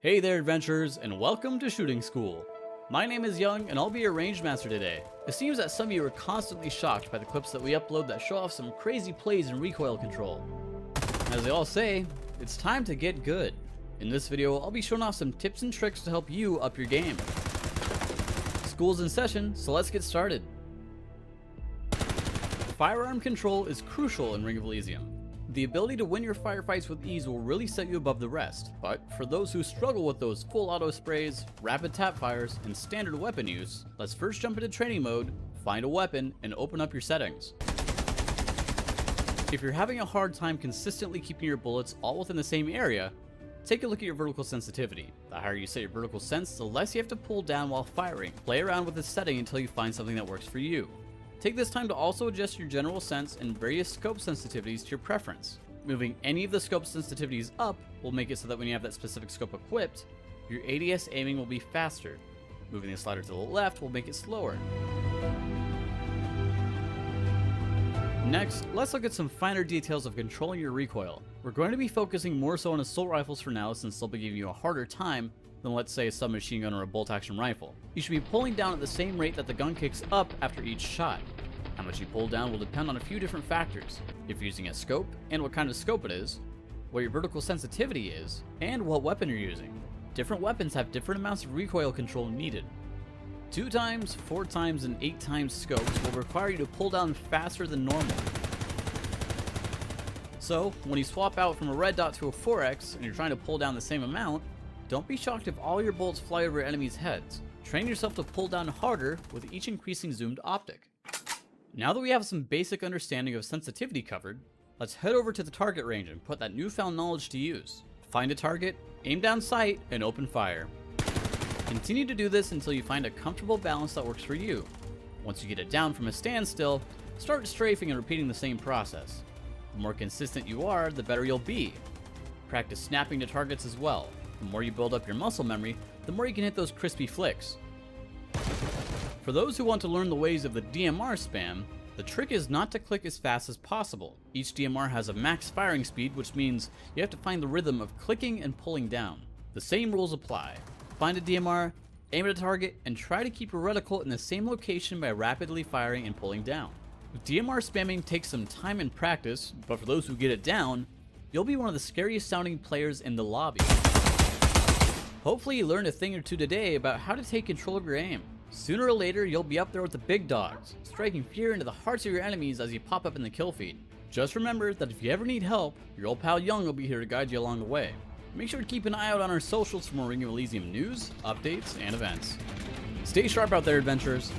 Hey there adventurers, and welcome to Shooting School. My name is Young, and I'll be your range master today. It seems that some of you are constantly shocked by the clips that we upload that show off some crazy plays in recoil control. As they all say, it's time to get good. In this video, I'll be showing off some tips and tricks to help you up your game. School's in session, so let's get started. Firearm control is crucial in Ring of Elysium. The ability to win your firefights with ease will really set you above the rest, but for those who struggle with those full auto sprays, rapid tap fires, and standard weapon use, let's first jump into training mode, find a weapon, and open up your settings. If you're having a hard time consistently keeping your bullets all within the same area, take a look at your vertical sensitivity. The higher you set your vertical sense, the less you have to pull down while firing. Play around with this setting until you find something that works for you. Take this time to also adjust your general sense and various scope sensitivities to your preference. Moving any of the scope sensitivities up will make it so that when you have that specific scope equipped, your ADS aiming will be faster. Moving the slider to the left will make it slower. Next, let's look at some finer details of controlling your recoil. We're going to be focusing more so on assault rifles for now, since they'll be giving you a harder time than, let's say, a submachine gun or a bolt action rifle. You should be pulling down at the same rate that the gun kicks up after each shot. How much you pull down will depend on a few different factors: if you're using a scope, and what kind of scope it is, what your vertical sensitivity is, and what weapon you're using. Different weapons have different amounts of recoil control needed. 2 times, 4 times, and 8 times scopes will require you to pull down faster than normal. So, when you swap out from a red dot to a 4x and you're trying to pull down the same amount, don't be shocked if all your bullets fly over enemies' heads. Train yourself to pull down harder with each increasing zoomed optic. Now that we have some basic understanding of sensitivity covered, let's head over to the target range and put that newfound knowledge to use. Find a target, aim down sight, and open fire. Continue to do this until you find a comfortable balance that works for you. Once you get it down from a standstill, start strafing and repeating the same process. The more consistent you are, the better you'll be. Practice snapping to targets as well. The more you build up your muscle memory, the more you can hit those crispy flicks. For those who want to learn the ways of the DMR spam, the trick is not to click as fast as possible. Each DMR has a max firing speed, which means you have to find the rhythm of clicking and pulling down. The same rules apply. Find a DMR, aim at a target, and try to keep your reticle in the same location by rapidly firing and pulling down. DMR spamming takes some time and practice, but for those who get it down, you'll be one of the scariest sounding players in the lobby. Hopefully you learned a thing or two today about how to take control of your aim. Sooner or later, you'll be up there with the big dogs, striking fear into the hearts of your enemies as you pop up in the kill feed. Just remember that if you ever need help, your old pal Young will be here to guide you along the way. Make sure to keep an eye out on our socials for more Ring of Elysium news, updates, and events. Stay sharp out there, adventurers.